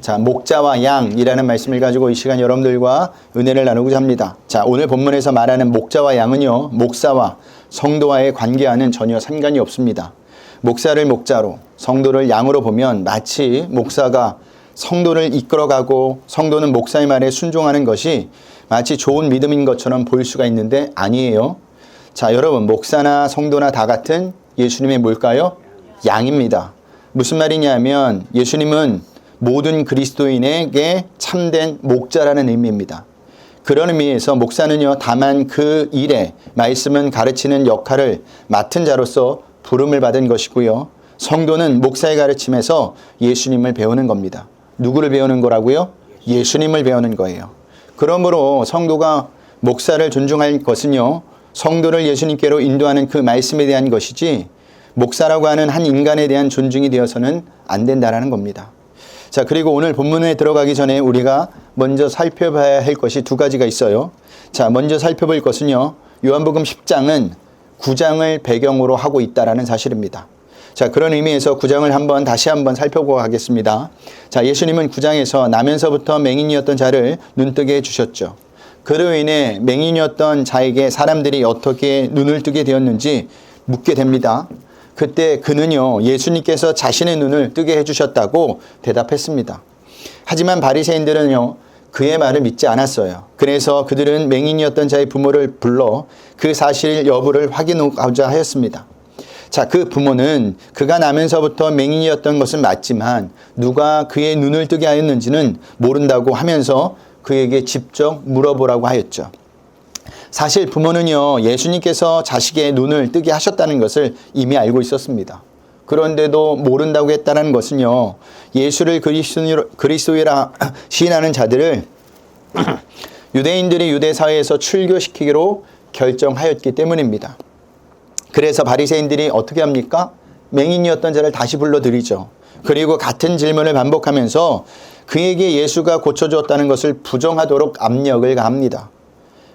자, 목자와 양이라는 말씀을 가지고 이 시간 여러분들과 은혜를 나누고자 합니다. 자, 오늘 본문에서 말하는 목자와 양은요, 목사와 성도와의 관계와는 전혀 상관이 없습니다. 목사를 목자로, 성도를 양으로 보면 마치 목사가 성도를 이끌어가고 성도는 목사의 말에 순종하는 것이 마치 좋은 믿음인 것처럼 보일 수가 있는데 아니에요. 자, 여러분, 목사나 성도나 다 같은 예수님의 뭘까요? 양입니다. 무슨 말이냐면 예수님은 모든 그리스도인에게 참된 목자라는 의미입니다. 그런 의미에서 목사는요, 다만 그 일에 말씀은 가르치는 역할을 맡은 자로서 부름을 받은 것이고요. 성도는 목사의 가르침에서 예수님을 배우는 겁니다. 누구를 배우는 거라고요? 예수님을 배우는 거예요. 그러므로 성도가 목사를 존중할 것은요, 성도를 예수님께로 인도하는 그 말씀에 대한 것이지 목사라고 하는 한 인간에 대한 존중이 되어서는 안 된다라는 겁니다. 자, 그리고 오늘 본문에 들어가기 전에 우리가 먼저 살펴봐야 할 것이 두 가지가 있어요. 자, 먼저 살펴볼 것은요, 요한복음 10장은 9장을 배경으로 하고 있다라는 사실입니다. 자, 그런 의미에서 9장을 다시 한번 살펴보고 가겠습니다. 자, 예수님은 9장에서 나면서부터 맹인이었던 자를 눈뜨게 해주셨죠. 그로 인해 맹인이었던 자에게 사람들이 어떻게 눈을 뜨게 되었는지 묻게 됩니다. 그때 그는요, 예수님께서 자신의 눈을 뜨게 해주셨다고 대답했습니다. 하지만 바리새인들은요, 그의 말을 믿지 않았어요. 그래서 그들은 맹인이었던 자의 부모를 불러 그 사실 여부를 확인하고자 하였습니다. 자, 그 부모는 그가 나면서부터 맹인이었던 것은 맞지만 누가 그의 눈을 뜨게 하였는지는 모른다고 하면서 그에게 직접 물어보라고 하였죠. 사실 부모는요, 예수님께서 자식의 눈을 뜨게 하셨다는 것을 이미 알고 있었습니다. 그런데도 모른다고 했다는 것은요, 예수를 그리스도라 시인하는 자들을 유대인들이 유대 사회에서 출교시키기로 결정하였기 때문입니다. 그래서 바리새인들이 어떻게 합니까? 맹인이었던 자를 다시 불러들이죠. 그리고 같은 질문을 반복하면서 그에게 예수가 고쳐주었다는 것을 부정하도록 압력을 가합니다.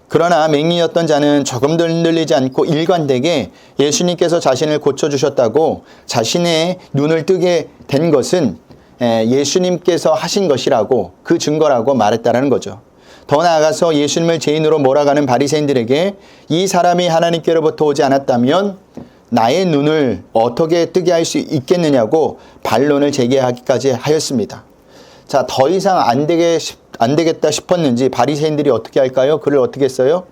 그러나 맹인이었던 자는 조금도 흔들리지 않고 일관되게 예수님께서 자신을 고쳐주셨다고 자신의 눈을 뜨게 된 것은 예수님께서 하신 것이라고, 그 증거라고 말했다는 거죠. 더 나아가서 예수님을 죄인으로 몰아가는 바리새인들에게 이 사람이 하나님께로부터 오지 않았다면 나의 눈을 어떻게 뜨게 할 수 있겠느냐고 반론을 제기하기까지 하였습니다. 자, 더 이상 안 되겠다 싶었는지 바리새인들이 어떻게 할까요? 그를 어떻게 했어요?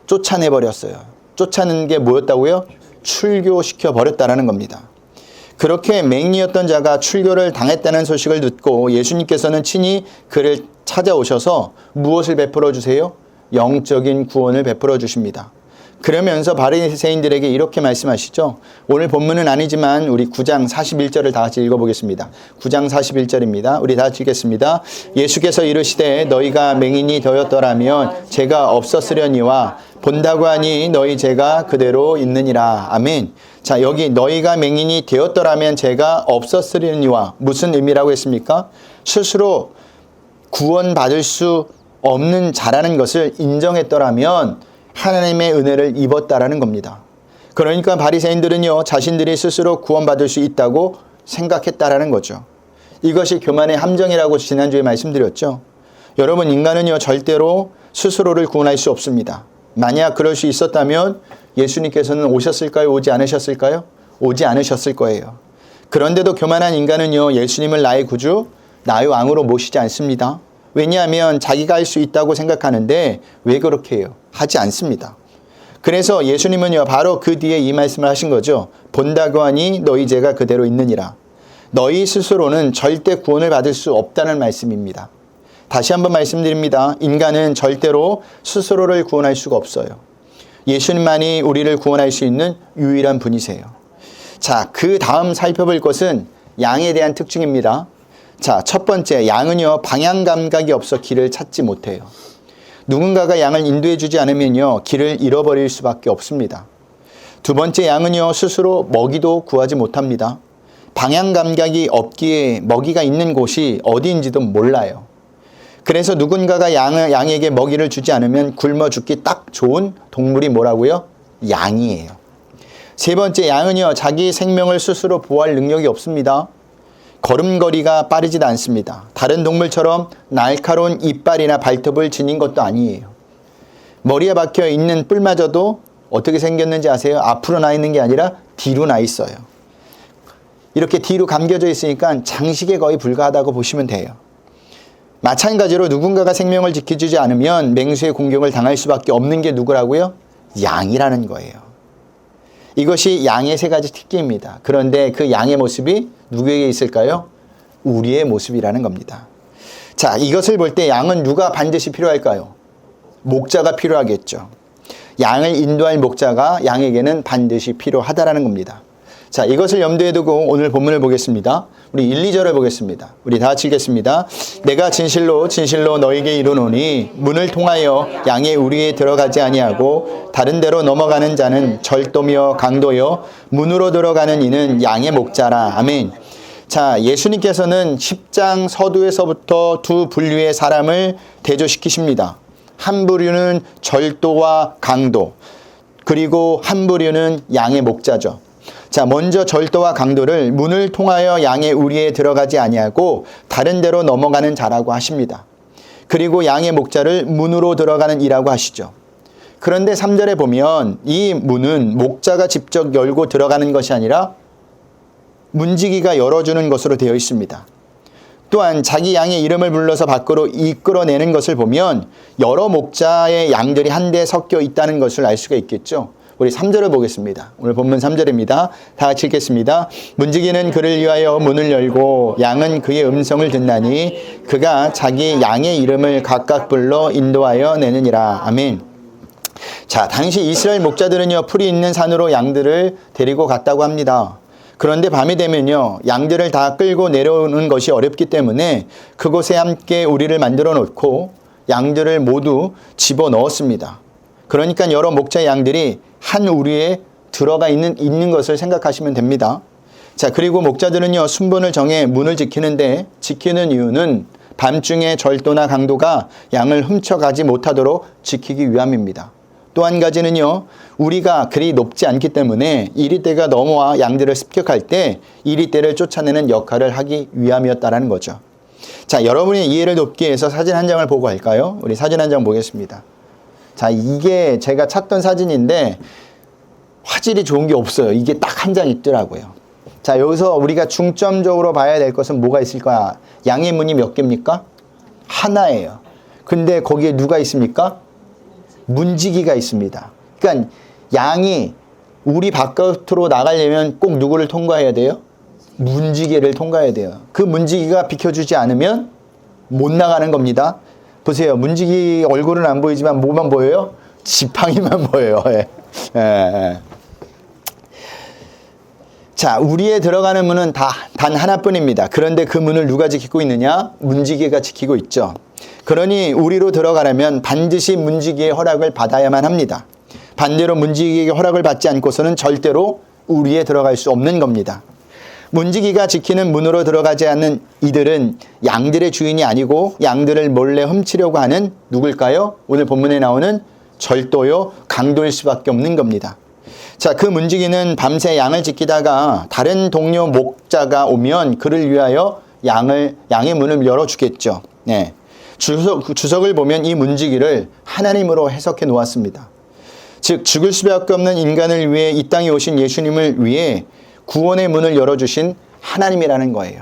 쫓아내버렸어요. 쫓아낸 게 뭐였다고요? 출교시켜 버렸다는 겁니다. 그렇게 맹인이었던 자가 출교를 당했다는 소식을 듣고 예수님께서는 친히 그를 찾아오셔서 무엇을 베풀어 주세요? 영적인 구원을 베풀어 주십니다. 그러면서 바리새인들에게 이렇게 말씀하시죠. 오늘 본문은 아니지만 우리 9장 41절을 다 같이 읽어보겠습니다. 9장 41절입니다. 우리 다 같이 읽겠습니다. 예수께서 이르시되 너희가 맹인이 되었더라면 죄가 없었으려니와 본다고 하니 너희 죄가 그대로 있느니라. 아멘. 자, 여기 너희가 맹인이 되었더라면 죄가 없었으려니와 무슨 의미라고 했습니까? 스스로 구원받을 수 없는 자라는 것을 인정했더라면 하나님의 은혜를 입었다라는 겁니다. 그러니까 바리새인들은요, 자신들이 스스로 구원받을 수 있다고 생각했다라는 거죠. 이것이 교만의 함정이라고 지난주에 말씀드렸죠. 여러분, 인간은요, 절대로 스스로를 구원할 수 없습니다. 만약 그럴 수 있었다면 예수님께서는 오셨을까요? 오지 않으셨을까요? 오지 않으셨을 거예요. 그런데도 교만한 인간은요, 예수님을 나의 구주, 나의 왕으로 모시지 않습니다. 왜냐하면 자기가 할 수 있다고 생각하는데 왜 그렇게 해요? 하지 않습니다. 그래서 예수님은요, 바로 그 뒤에 이 말씀을 하신 거죠. 본다고 하니 너희 죄가 그대로 있느니라. 너희 스스로는 절대 구원을 받을 수 없다는 말씀입니다. 다시 한번 말씀드립니다. 인간은 절대로 스스로를 구원할 수가 없어요. 예수님만이 우리를 구원할 수 있는 유일한 분이세요. 자, 그 다음 살펴볼 것은 양에 대한 특징입니다. 자, 첫 번째, 양은요, 방향 감각이 없어 길을 찾지 못해요. 누군가가 양을 인도해 주지 않으면요, 길을 잃어버릴 수밖에 없습니다. 두 번째, 양은요, 스스로 먹이도 구하지 못합니다. 방향 감각이 없기에 먹이가 있는 곳이 어디인지도 몰라요. 그래서 누군가가 양에게 먹이를 주지 않으면 굶어 죽기 딱 좋은 동물이 뭐라고요? 양이에요. 세 번째, 양은요, 자기 생명을 스스로 보호할 능력이 없습니다. 걸음걸이가 빠르지도 않습니다. 다른 동물처럼 날카로운 이빨이나 발톱을 지닌 것도 아니에요. 머리에 박혀 있는 뿔마저도 어떻게 생겼는지 아세요? 앞으로 나 있는 게 아니라 뒤로 나 있어요. 이렇게 뒤로 감겨져 있으니까 장식에 거의 불과하다고 보시면 돼요. 마찬가지로 누군가가 생명을 지켜주지 않으면 맹수의 공격을 당할 수밖에 없는 게 누구라고요? 양이라는 거예요. 이것이 양의 세 가지 특기입니다. 그런데 그 양의 모습이 누구에게 있을까요? 우리의 모습이라는 겁니다. 자, 이것을 볼 때 양은 누가 반드시 필요할까요? 목자가 필요하겠죠. 양을 인도할 목자가 양에게는 반드시 필요하다라는 겁니다. 자, 이것을 염두에 두고 오늘 본문을 보겠습니다. 우리 1, 2절을 보겠습니다. 우리 다 같이 읽겠습니다. 내가 진실로 진실로 너에게 이르노니 문을 통하여 양의 우리에 들어가지 아니하고 다른 데로 넘어가는 자는 절도며 강도요 문으로 들어가는 이는 양의 목자라. 아멘. 자, 예수님께서는 10장 서두에서부터 두 분류의 사람을 대조시키십니다. 한 부류는 절도와 강도, 그리고 한 부류는 양의 목자죠. 자, 먼저 절도와 강도를 문을 통하여 양의 우리에 들어가지 아니하고 다른 데로 넘어가는 자라고 하십니다. 그리고 양의 목자를 문으로 들어가는 이라고 하시죠. 그런데 3절에 보면 이 문은 목자가 직접 열고 들어가는 것이 아니라 문지기가 열어주는 것으로 되어 있습니다. 또한 자기 양의 이름을 불러서 밖으로 이끌어내는 것을 보면 여러 목자의 양들이 한데 섞여 있다는 것을 알 수가 있겠죠. 우리 3절을 보겠습니다. 오늘 본문 3절입니다. 다 같이 읽겠습니다. 문지기는 그를 위하여 문을 열고 양은 그의 음성을 듣나니 그가 자기 양의 이름을 각각 불러 인도하여 내느니라. 아멘. 자, 당시 이스라엘 목자들은요, 풀이 있는 산으로 양들을 데리고 갔다고 합니다. 그런데 밤이 되면요, 양들을 다 끌고 내려오는 것이 어렵기 때문에 그곳에 함께 우리를 만들어 놓고 양들을 모두 집어 넣었습니다. 그러니까 여러 목자 양들이 한 우리에 들어가 있는 것을 생각하시면 됩니다. 자, 그리고 목자들은요, 순번을 정해 문을 지키는데 지키는 이유는 밤중에 절도나 강도가 양을 훔쳐가지 못하도록 지키기 위함입니다. 또 한 가지는요, 우리가 그리 높지 않기 때문에 이리떼가 넘어와 양들을 습격할 때 이리떼를 쫓아내는 역할을 하기 위함이었다라는 거죠. 자, 여러분의 이해를 돕기 위해서 사진 한 장을 보고 할까요? 우리 사진 한 장 보겠습니다. 자, 이게 제가 찾던 사진인데 화질이 좋은 게 없어요. 이게 딱 한 장 있더라고요. 자, 여기서 우리가 중점적으로 봐야 될 것은 뭐가 있을까? 양의 문이 몇 개입니까? 하나예요. 근데 거기에 누가 있습니까? 문지기가 있습니다. 그러니까 양이 우리 바깥으로 나가려면 꼭 누구를 통과해야 돼요? 문지기를 통과해야 돼요. 그 문지기가 비켜주지 않으면 못 나가는 겁니다. 보세요. 문지기 얼굴은 안 보이지만 뭐만 보여요? 지팡이만 보여요. 예. 예. 자, 우리에 들어가는 문은 단 하나뿐입니다. 그런데 그 문을 누가 지키고 있느냐? 문지기가 지키고 있죠. 그러니 우리로 들어가려면 반드시 문지기의 허락을 받아야만 합니다. 반대로 문지기에게 허락을 받지 않고서는 절대로 우리에 들어갈 수 없는 겁니다. 문지기가 지키는 문으로 들어가지 않는 이들은 양들의 주인이 아니고 양들을 몰래 훔치려고 하는 누굴까요? 오늘 본문에 나오는 절도요, 강도일 수밖에 없는 겁니다. 자, 그 문지기는 밤새 양을 지키다가 다른 동료 목자가 오면 그를 위하여 양의 문을 열어주겠죠. 네. 주석을 보면 이 문지기를 하나님으로 해석해 놓았습니다. 즉, 죽을 수밖에 없는 인간을 위해 이 땅에 오신 예수님을 위해 구원의 문을 열어주신 하나님이라는 거예요.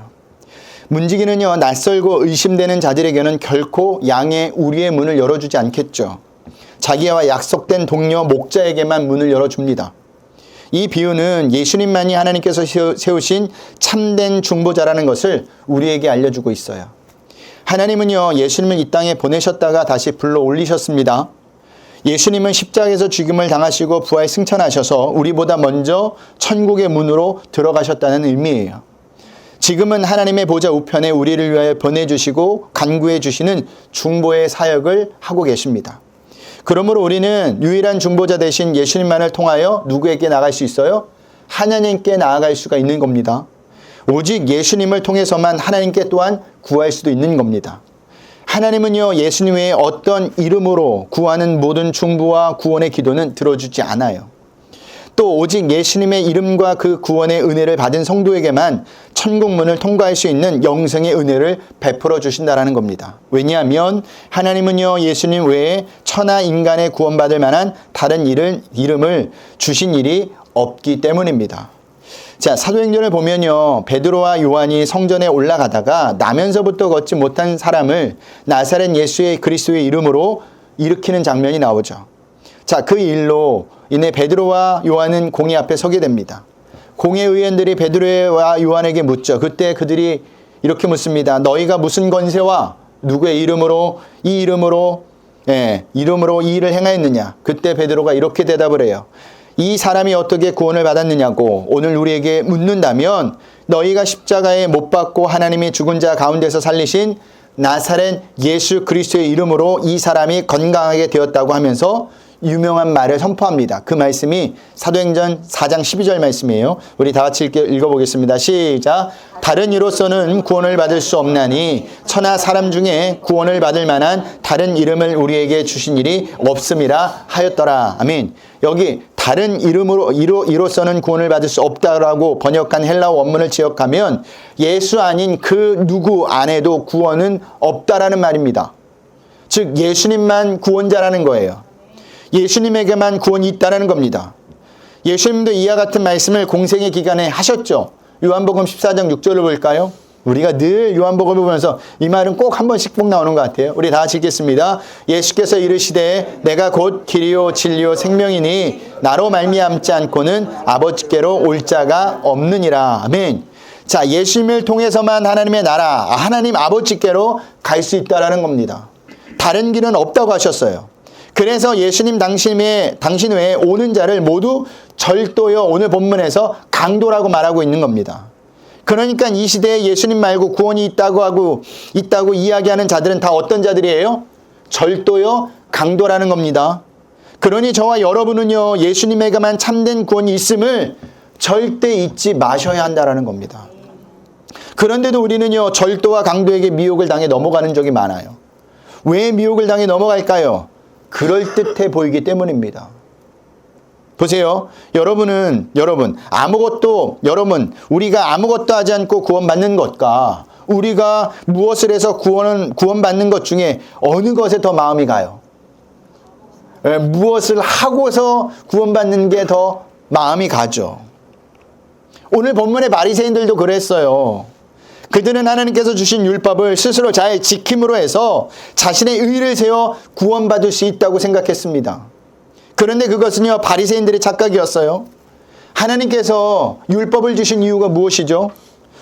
문지기는요, 낯설고 의심되는 자들에게는 결코 양의 우리의 문을 열어주지 않겠죠. 자기와 약속된 동료 목자에게만 문을 열어줍니다. 이 비유는 예수님만이 하나님께서 세우신 참된 중보자라는 것을 우리에게 알려주고 있어요. 하나님은요, 예수님을 이 땅에 보내셨다가 다시 불러 올리셨습니다. 예수님은 십자가에서 죽임을 당하시고 부활 승천하셔서 우리보다 먼저 천국의 문으로 들어가셨다는 의미예요. 지금은 하나님의 보좌 우편에 우리를 위하여 보내주시고 간구해 주시는 중보의 사역을 하고 계십니다. 그러므로 우리는 유일한 중보자 되신 예수님만을 통하여 누구에게 나갈 수 있어요? 하나님께 나아갈 수가 있는 겁니다. 오직 예수님을 통해서만 하나님께 또한 구할 수도 있는 겁니다. 하나님은요, 예수님 외에 어떤 이름으로 구하는 모든 중보와 구원의 기도는 들어주지 않아요. 또 오직 예수님의 이름과 그 구원의 은혜를 받은 성도에게만 천국문을 통과할 수 있는 영생의 은혜를 베풀어 주신다라는 겁니다. 왜냐하면 하나님은요, 예수님 외에 천하 인간의 구원받을 만한 다른 이름을 주신 일이 없기 때문입니다. 자, 사도행전을 보면요, 베드로와 요한이 성전에 올라가다가 나면서부터 걷지 못한 사람을 나사렛 예수의 그리스도의 이름으로 일으키는 장면이 나오죠. 자, 그 일로 인해 베드로와 요한은 공회 앞에 서게 됩니다. 공회 의원들이 베드로와 요한에게 묻죠. 그때 그들이 이렇게 묻습니다. 너희가 무슨 권세와 누구의 이름으로 이 이름으로 이 일을 행하였느냐? 그때 베드로가 이렇게 대답을 해요. 이 사람이 어떻게 구원을 받았느냐고 오늘 우리에게 묻는다면 너희가 십자가에 못 박고 하나님이 죽은 자 가운데서 살리신 나사렛 예수 그리스도의 이름으로 이 사람이 건강하게 되었다고 하면서 유명한 말을 선포합니다. 그 말씀이 사도행전 4장 12절 말씀이에요. 우리 다 같이 읽어보겠습니다. 시작. 다른 이로서는 구원을 받을 수 없나니 천하 사람 중에 구원을 받을 만한 다른 이름을 우리에게 주신 일이 없음이라 하였더라. 아멘. 여기 다른 이로서는 구원을 받을 수 없다라고 번역한 헬라어 원문을 지역하면 예수 아닌 그 누구 안에도 구원은 없다라는 말입니다. 즉 예수님만 구원자라는 거예요. 예수님에게만 구원이 있다는 겁니다. 예수님도 이와 같은 말씀을 공생의 기간에 하셨죠. 요한복음 14장 6절을 볼까요? 우리가 늘 요한복음을 보면서 이 말은 꼭 한 번씩 꼭 나오는 것 같아요. 우리 다 같이 읽겠습니다. 예수께서 이르시되 내가 곧 길이요 진리요 생명이니 나로 말미암지 않고는 아버지께로 올 자가 없느니라. 아멘. 자, 예수님을 통해서만 하나님의 나라, 하나님 아버지께로 갈 수 있다라는 겁니다. 다른 길은 없다고 하셨어요. 그래서 예수님 당신 외에 오는 자를 모두 절도요, 오늘 본문에서 강도라고 말하고 있는 겁니다. 그러니까 이 시대에 예수님 말고 구원이 있다고 이야기하는 자들은 다 어떤 자들이에요? 절도요, 강도라는 겁니다. 그러니 저와 여러분은요, 예수님에게만 참된 구원이 있음을 절대 잊지 마셔야 한다라는 겁니다. 그런데도 우리는요, 절도와 강도에게 미혹을 당해 넘어가는 적이 많아요. 왜 미혹을 당해 넘어갈까요? 그럴듯해 보이기 때문입니다. 보세요. 우리가 아무것도 하지 않고 구원받는 것과 우리가 무엇을 해서 구원받는 것 중에 어느 것에 더 마음이 가요? 무엇을 하고서 구원받는 게 더 마음이 가죠. 오늘 본문의 바리새인들도 그랬어요. 그들은 하나님께서 주신 율법을 스스로 잘 지킴으로 해서 자신의 의를 세워 구원받을 수 있다고 생각했습니다. 그런데 그것은요, 바리새인들의 착각이었어요. 하나님께서 율법을 주신 이유가 무엇이죠?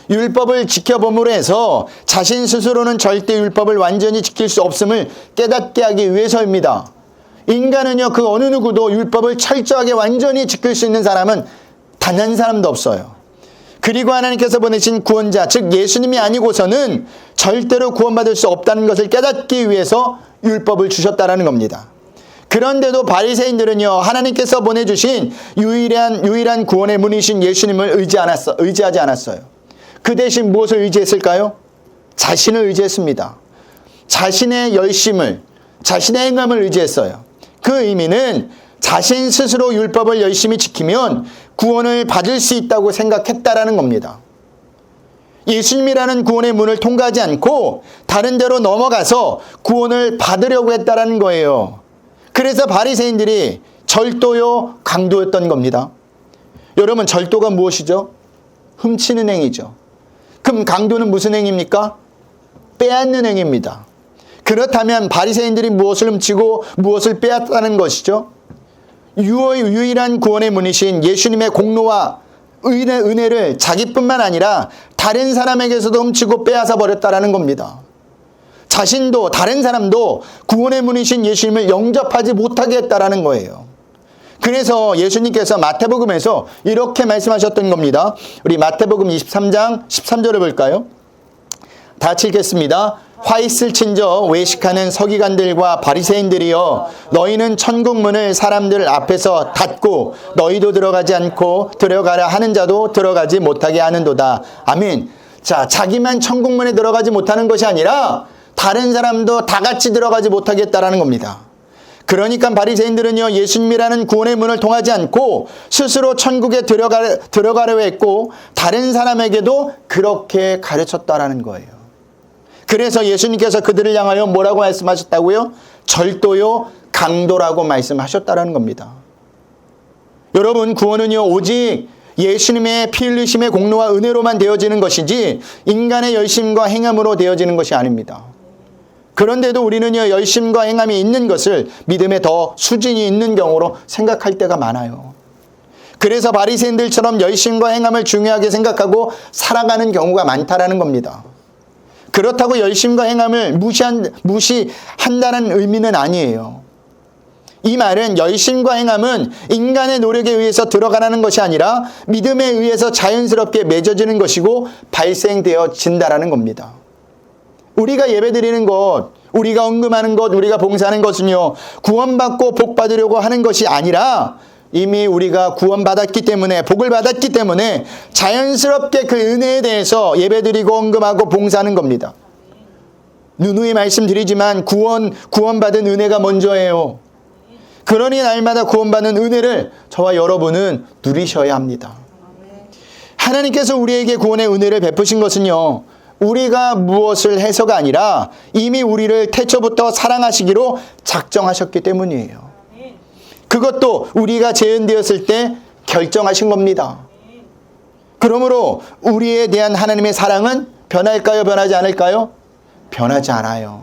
율법을 지켜봄으로 해서 자신 스스로는 절대 율법을 완전히 지킬 수 없음을 깨닫게 하기 위해서입니다. 인간은요, 그 어느 누구도 율법을 철저하게 완전히 지킬 수 있는 사람은 단 한 사람도 없어요. 그리고 하나님께서 보내신 구원자, 즉 예수님이 아니고서는 절대로 구원받을 수 없다는 것을 깨닫기 위해서 율법을 주셨다라는 겁니다. 그런데도 바리새인들은요, 하나님께서 보내주신 유일한 구원의 문이신 예수님을 의지하지 않았어요. 그 대신 무엇을 의지했을까요? 자신을 의지했습니다. 자신의 열심을, 자신의 행함을 의지했어요. 그 의미는 자신 스스로 율법을 열심히 지키면 구원을 받을 수 있다고 생각했다라는 겁니다. 예수님이라는 구원의 문을 통과하지 않고 다른 데로 넘어가서 구원을 받으려고 했다라는 거예요. 그래서 바리새인들이 절도요, 강도였던 겁니다. 여러분, 절도가 무엇이죠? 훔치는 행위죠. 그럼 강도는 무슨 행위입니까? 빼앗는 행위입니다. 그렇다면 바리새인들이 무엇을 훔치고 무엇을 빼앗다는 것이죠? 유일한 구원의 문이신 예수님의 공로와 은혜를 자기뿐만 아니라 다른 사람에게서도 훔치고 빼앗아 버렸다라는 겁니다. 자신도 다른 사람도 구원의 문이신 예수님을 영접하지 못하게 했다라는 거예요. 그래서 예수님께서 마태복음에서 이렇게 말씀하셨던 겁니다. 우리 마태복음 23장 13절을 볼까요? 다 같이 읽겠습니다. 화 있을 친저 외식하는 서기관들과 바리새인들이여, 너희는 천국문을 사람들 앞에서 닫고 너희도 들어가지 않고 들어가라 하는 자도 들어가지 못하게 하는도다. 아멘. 자, 자기만 천국문에 들어가지 못하는 것이 아니라 다른 사람도 다 같이 들어가지 못하겠다라는 겁니다. 그러니까 바리새인들은요, 예수님이라는 구원의 문을 통하지 않고 스스로 천국에 들어가려 했고 다른 사람에게도 그렇게 가르쳤다라는 거예요. 그래서 예수님께서 그들을 향하여 뭐라고 말씀하셨다고요? 절도요, 강도라고 말씀하셨다라는 겁니다. 여러분, 구원은요, 오직 예수님의 피 흘리심의 공로와 은혜로만 되어지는 것이지 인간의 열심과 행함으로 되어지는 것이 아닙니다. 그런데도 우리는요, 열심과 행함이 있는 것을 믿음에 더 수준이 있는 경우로 생각할 때가 많아요. 그래서 바리새인들처럼 열심과 행함을 중요하게 생각하고 살아가는 경우가 많다라는 겁니다. 그렇다고 열심과 행함을 무시한다는 의미는 아니에요. 이 말은 열심과 행함은 인간의 노력에 의해서 들어가라는 것이 아니라 믿음에 의해서 자연스럽게 맺어지는 것이고 발생되어진다라는 겁니다. 우리가 예배드리는 것, 우리가 헌금하는 것, 우리가 봉사하는 것은요, 구원받고 복 받으려고 하는 것이 아니라 이미 우리가 구원받았기 때문에, 복을 받았기 때문에 자연스럽게 그 은혜에 대해서 예배드리고 헌금하고 봉사하는 겁니다. 누누이 말씀드리지만 구원받은 은혜가 먼저예요. 그러니 날마다 구원받는 은혜를 저와 여러분은 누리셔야 합니다. 하나님께서 우리에게 구원의 은혜를 베푸신 것은요, 우리가 무엇을 해서가 아니라 이미 우리를 태초부터 사랑하시기로 작정하셨기 때문이에요. 그것도 우리가 재현되었을 때 결정하신 겁니다. 그러므로 우리에 대한 하나님의 사랑은 변할까요? 변하지 않을까요? 변하지 않아요.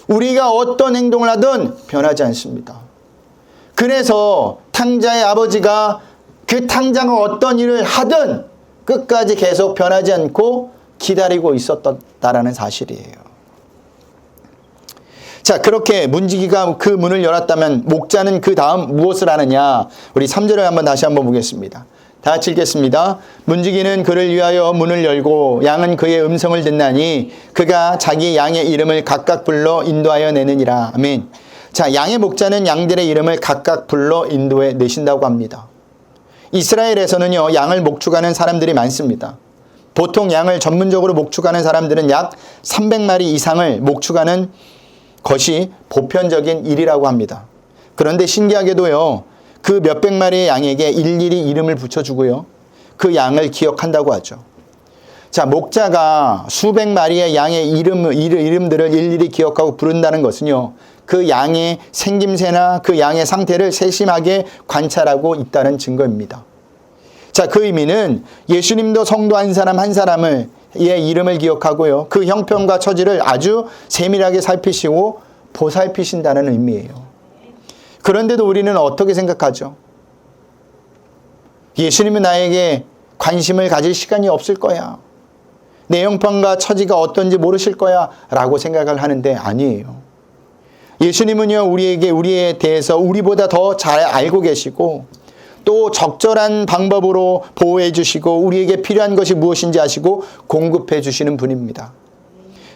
우리가 어떤 행동을 하든 변하지 않습니다. 그래서 탕자의 아버지가 그 탕자가 어떤 일을 하든 끝까지 계속 변하지 않고 기다리고 있었다라는 사실이에요. 자, 그렇게 문지기가 그 문을 열었다면 목자는 그 다음 무엇을 하느냐? 우리 3절을 한번 다시 한번 보겠습니다. 다 같이 읽겠습니다. 문지기는 그를 위하여 문을 열고 양은 그의 음성을 듣나니 그가 자기 양의 이름을 각각 불러 인도하여 내느니라. 아멘. 자, 양의 목자는 양들의 이름을 각각 불러 인도해 내신다고 합니다. 이스라엘에서는요, 양을 목축하는 사람들이 많습니다. 보통 양을 전문적으로 목축하는 사람들은 약 300마리 이상을 목축하는 것이 보편적인 일이라고 합니다. 그런데 신기하게도요, 그 몇백 마리의 양에게 일일이 이름을 붙여주고요, 그 양을 기억한다고 하죠. 자, 목자가 수백 마리의 양의 이름들을 일일이 기억하고 부른다는 것은요, 그 양의 생김새나 그 양의 상태를 세심하게 관찰하고 있다는 증거입니다. 자, 그 의미는 예수님도 성도 한 사람 한 사람의 이름을 기억하고요, 그 형편과 처지를 아주 세밀하게 살피시고 보살피신다는 의미예요. 그런데도 우리는 어떻게 생각하죠? 예수님은 나에게 관심을 가질 시간이 없을 거야. 내 형편과 처지가 어떤지 모르실 거야 라고 생각을 하는데 아니에요. 예수님은요, 우리에 대해서 우리보다 더 잘 알고 계시고 또 적절한 방법으로 보호해 주시고 우리에게 필요한 것이 무엇인지 아시고 공급해 주시는 분입니다.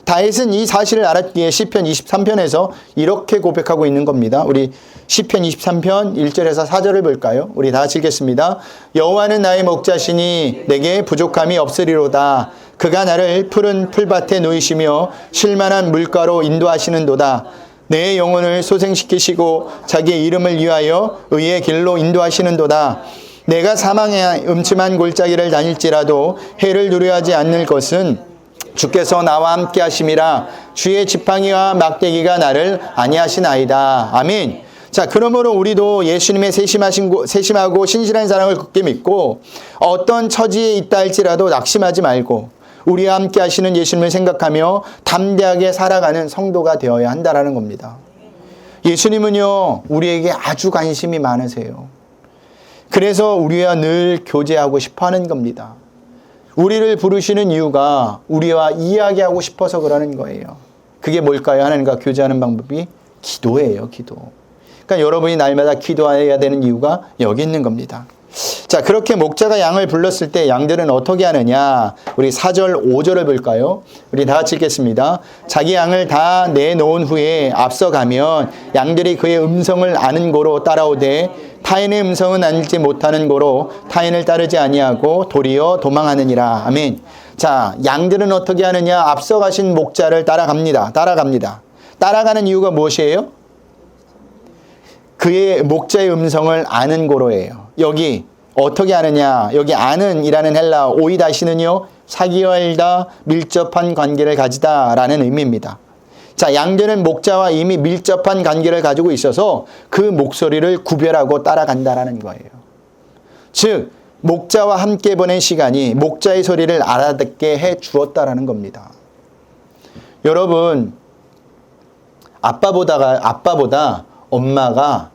다윗은 이 사실을 알았기에 시편 23편에서 이렇게 고백하고 있는 겁니다. 우리 시편 23편 1절에서 4절을 볼까요? 우리 다 같이 읽겠습니다. 여호와는 나의 목자시니 내게 부족함이 없으리로다. 그가 나를 푸른 풀밭에 놓이시며 쉴만한 물가로 인도하시는도다. 내 영혼을 소생시키시고 자기의 이름을 위하여 의의 길로 인도하시는도다. 내가 사망의 음침한 골짜기를 다닐지라도 해를 두려워하지 않을 것은 주께서 나와 함께 하심이라. 주의 지팡이와 막대기가 나를 안위하시나이다. 아멘. 자, 그러므로 우리도 예수님의 세심하고 신실한 사랑을 굳게 믿고 어떤 처지에 있다 할지라도 낙심하지 말고 우리와 함께 하시는 예수님을 생각하며 담대하게 살아가는 성도가 되어야 한다는 겁니다. 예수님은요, 우리에게 아주 관심이 많으세요. 그래서 우리와 늘 교제하고 싶어 하는 겁니다. 우리를 부르시는 이유가 우리와 이야기하고 싶어서 그러는 거예요. 그게 뭘까요? 하나님과 교제하는 방법이 기도예요, 기도. 그러니까 여러분이 날마다 기도해야 되는 이유가 여기 있는 겁니다. 자, 그렇게 목자가 양을 불렀을 때 양들은 어떻게 하느냐? 우리 4절, 5절을 볼까요? 우리 다 같이 읽겠습니다. 자기 양을 다 내놓은 후에 앞서가면 양들이 그의 음성을 아는 고로 따라오되 타인의 음성은 알지 못하는 고로 타인을 따르지 아니하고 도리어 도망하느니라. 아멘. 자, 양들은 어떻게 하느냐? 앞서가신 목자를 따라갑니다. 따라가는 이유가 무엇이에요? 그의 목자의 음성을 아는 고로예요. 여기 어떻게 아느냐? 여기 아는이라는 헬라 오이다시는요, 사귀어알다, 밀접한 관계를 가지다 라는 의미입니다. 자, 양들은 목자와 이미 밀접한 관계를 가지고 있어서 그 목소리를 구별하고 따라간다라는 거예요. 즉, 목자와 함께 보낸 시간이 목자의 소리를 알아듣게 해 주었다라는 겁니다. 여러분, 아빠보다 엄마가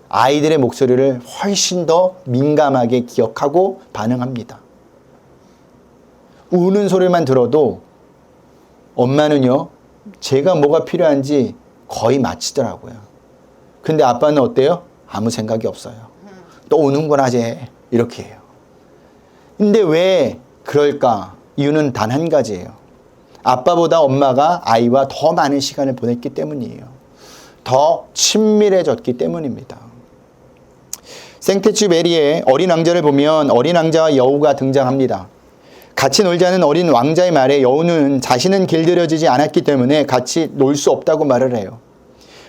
아이들의 목소리를 훨씬 더 민감하게 기억하고 반응합니다. 우는 소리만 들어도 엄마는요, 제가 뭐가 필요한지 거의 맞히더라고요. 근데 아빠는 어때요? 아무 생각이 없어요. 또 우는구나, 쟤. 이렇게 해요. 근데 왜 그럴까? 이유는 단 한 가지예요. 아빠보다 엄마가 아이와 더 많은 시간을 보냈기 때문이에요. 더 친밀해졌기 때문입니다. 생테쥐베리의 어린 왕자를 보면 어린 왕자와 여우가 등장합니다. 같이 놀자는 어린 왕자의 말에 여우는 자신은 길들여지지 않았기 때문에 같이 놀 수 없다고 말을 해요.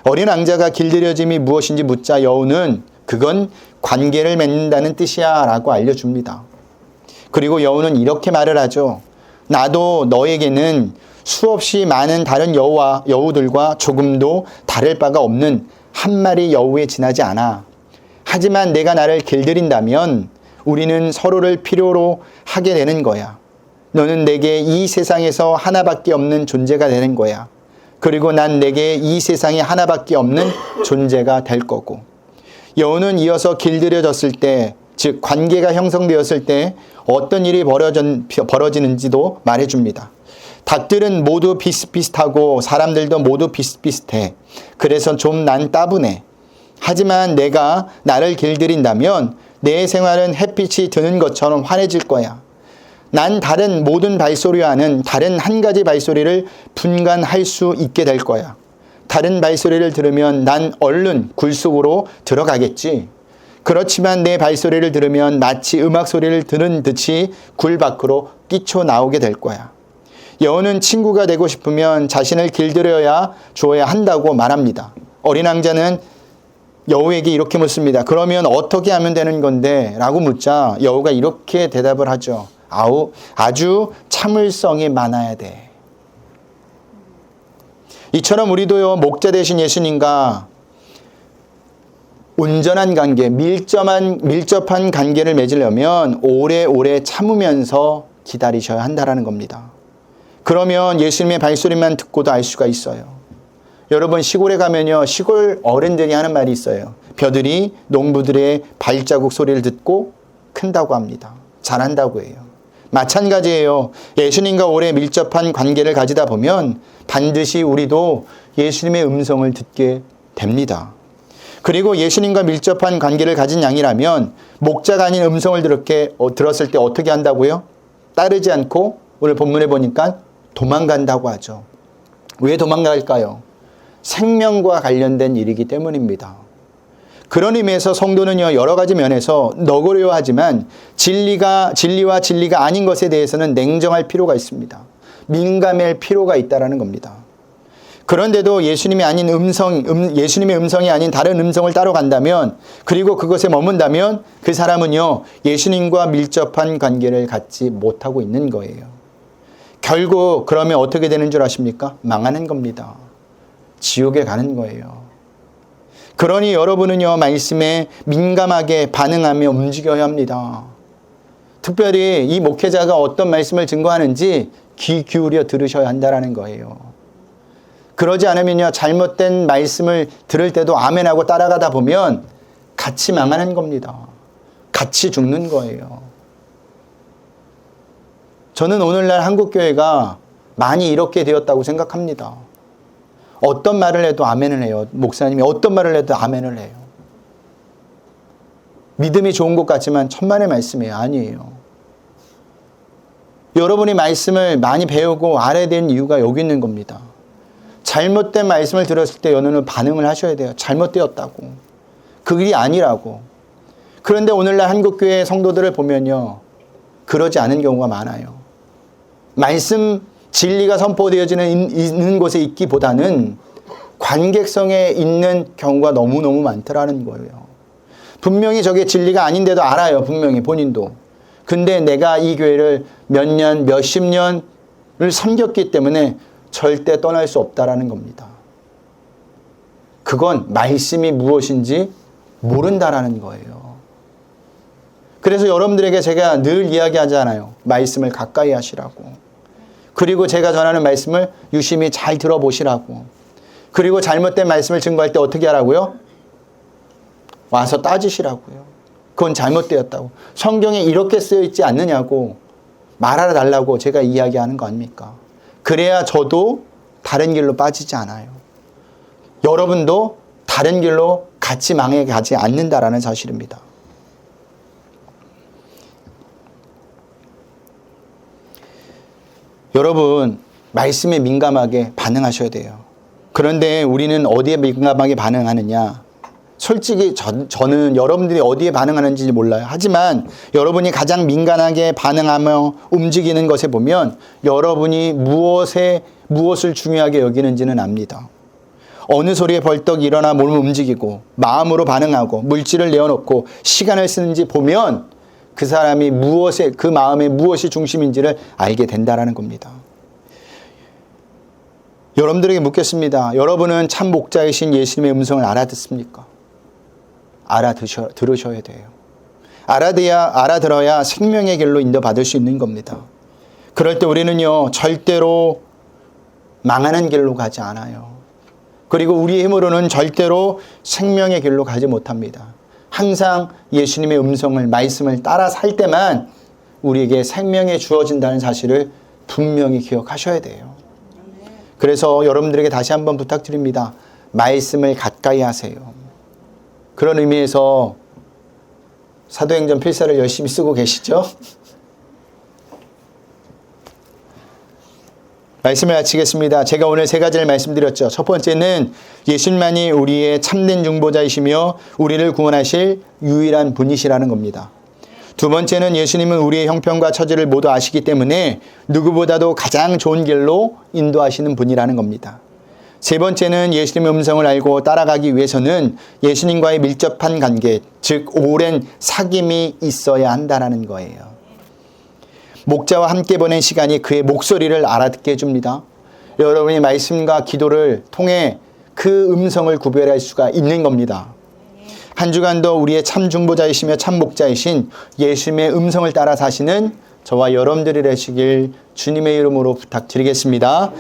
어린 왕자가 길들여짐이 무엇인지 묻자 여우는 그건 관계를 맺는다는 뜻이야 라고 알려줍니다. 그리고 여우는 이렇게 말을 하죠. 나도 너에게는 수없이 많은 다른 여우들과 조금도 다를 바가 없는 한 마리 여우에 지나지 않아. 하지만 내가 나를 길들인다면 우리는 서로를 필요로 하게 되는 거야. 너는 내게 이 세상에서 하나밖에 없는 존재가 되는 거야. 그리고 난 내게 이 세상에 하나밖에 없는 존재가 될 거고. 여우는 이어서 길들여졌을 때, 즉 관계가 형성되었을 때 어떤 일이 벌어지는지도 말해줍니다. 닭들은 모두 비슷비슷하고 사람들도 모두 비슷비슷해. 그래서 좀 난 따분해. 하지만 내가 나를 길들인다면 내 생활은 햇빛이 드는 것처럼 환해질 거야. 난 다른 모든 발소리와는 다른 한 가지 발소리를 분간할 수 있게 될 거야. 다른 발소리를 들으면 난 얼른 굴 속으로 들어가겠지. 그렇지만 내 발소리를 들으면 마치 음악 소리를 들은 듯이 굴 밖으로 뛰쳐나오게 될 거야. 여우는 친구가 되고 싶으면 자신을 길들여야 줘야 한다고 말합니다. 어린 왕자는 여우에게 이렇게 묻습니다. 그러면 어떻게 하면 되는 건데? 라고 묻자 여우가 이렇게 대답을 하죠. 아주 참을성이 많아야 돼. 이처럼 우리도요, 목자 되신 예수님과 온전한 관계, 밀접한 관계를 맺으려면 오래오래 참으면서 기다리셔야 한다는 겁니다. 그러면 예수님의 발소리만 듣고도 알 수가 있어요. 여러분, 시골에 가면요, 시골 어른들이 하는 말이 있어요. 벼들이 농부들의 발자국 소리를 듣고 큰다고 합니다. 잘한다고 해요. 마찬가지예요. 예수님과 오래 밀접한 관계를 가지다 보면 반드시 우리도 예수님의 음성을 듣게 됩니다. 그리고 예수님과 밀접한 관계를 가진 양이라면 목자가 아닌 음성을 들었을 때 어떻게 한다고요? 따르지 않고 오늘 본문에 보니까 도망간다고 하죠. 왜 도망갈까요? 생명과 관련된 일이기 때문입니다. 그런 의미에서 성도는요, 여러 가지 면에서 너그러워 하지만 진리와 진리가 아닌 것에 대해서는 냉정할 필요가 있습니다. 민감할 필요가 있다는 겁니다. 그런데도 예수님의 음성이 아닌 다른 음성을 따로 간다면, 그리고 그것에 머문다면 그 사람은요, 예수님과 밀접한 관계를 갖지 못하고 있는 거예요. 결국 그러면 어떻게 되는 줄 아십니까? 망하는 겁니다. 지옥에 가는 거예요. 그러니 여러분은요, 말씀에 민감하게 반응하며 움직여야 합니다. 특별히 이 목회자가 어떤 말씀을 증거하는지 귀 기울여 들으셔야 한다는 거예요. 그러지 않으면요, 잘못된 말씀을 들을 때도 아멘하고 따라가다 보면 같이 망하는 겁니다. 같이 죽는 거예요. 저는 오늘날 한국교회가 많이 이렇게 되었다고 생각합니다. 어떤 말을 해도 아멘을 해요. 목사님이 어떤 말을 해도 아멘을 해요. 믿음이 좋은 것 같지만 천만의 말씀이에요. 아니에요. 여러분이 말씀을 많이 배우고 알아야 되는 이유가 여기 있는 겁니다. 잘못된 말씀을 들었을 때 여러분은 반응을 하셔야 돼요. 잘못되었다고. 그 일이 아니라고. 그런데 오늘날 한국교회 성도들을 보면요, 그러지 않은 경우가 많아요. 말씀 진리가 선포되어지는 있는 곳에 있기보다는 관객성에 있는 경우가 너무너무 많더라는 거예요. 분명히 저게 진리가 아닌데도 알아요. 분명히 본인도. 근데 내가 이 교회를 몇 년, 몇십 년을 섬겼기 때문에 절대 떠날 수 없다라는 겁니다. 그건 말씀이 무엇인지 모른다라는 거예요. 그래서 여러분들에게 제가 늘 이야기하잖아요. 말씀을 가까이 하시라고. 그리고 제가 전하는 말씀을 유심히 잘 들어보시라고. 그리고 잘못된 말씀을 증거할 때 어떻게 하라고요? 와서 따지시라고요. 그건 잘못되었다고. 성경에 이렇게 쓰여 있지 않느냐고 말하러 달라고 제가 이야기하는 거 아닙니까? 그래야 저도 다른 길로 빠지지 않아요. 여러분도 다른 길로 같이 망해 가지 않는다라는 사실입니다. 여러분, 말씀에 민감하게 반응하셔야 돼요. 그런데 우리는 어디에 민감하게 반응하느냐? 솔직히 저는 여러분들이 어디에 반응하는지 몰라요. 하지만 여러분이 가장 민감하게 반응하며 움직이는 것에 보면 여러분이 무엇을 중요하게 여기는지는 압니다. 어느 소리에 벌떡 일어나 몸을 움직이고 마음으로 반응하고 물질을 내어놓고 시간을 쓰는지 보면 그 사람이 그 마음에 무엇이 중심인지를 알게 된다라는 겁니다. 여러분들에게 묻겠습니다. 여러분은 참 목자이신 예수님의 음성을 알아듣습니까? 들으셔야 돼요. 알아들어야 생명의 길로 인도받을 수 있는 겁니다. 그럴 때 우리는요, 절대로 망하는 길로 가지 않아요. 그리고 우리의 힘으로는 절대로 생명의 길로 가지 못합니다. 항상 예수님의 음성을, 말씀을 따라 살 때만 우리에게 생명이 주어진다는 사실을 분명히 기억하셔야 돼요. 그래서 여러분들에게 다시 한번 부탁드립니다. 말씀을 가까이 하세요. 그런 의미에서 사도행전 필사를 열심히 쓰고 계시죠? 말씀을 마치겠습니다. 제가 오늘 세 가지를 말씀드렸죠. 첫 번째는 예수님만이 우리의 참된 중보자이시며 우리를 구원하실 유일한 분이시라는 겁니다. 두 번째는 예수님은 우리의 형편과 처지를 모두 아시기 때문에 누구보다도 가장 좋은 길로 인도하시는 분이라는 겁니다. 세 번째는 예수님의 음성을 알고 따라가기 위해서는 예수님과의 밀접한 관계, 즉 오랜 사귐이 있어야 한다는 거예요. 목자와 함께 보낸 시간이 그의 목소리를 알아듣게 해줍니다. 여러분이 말씀과 기도를 통해 그 음성을 구별할 수가 있는 겁니다. 한 주간도 우리의 참 중보자이시며 참 목자이신 예수님의 음성을 따라 사시는 저와 여러분들이 되시길 주님의 이름으로 부탁드리겠습니다.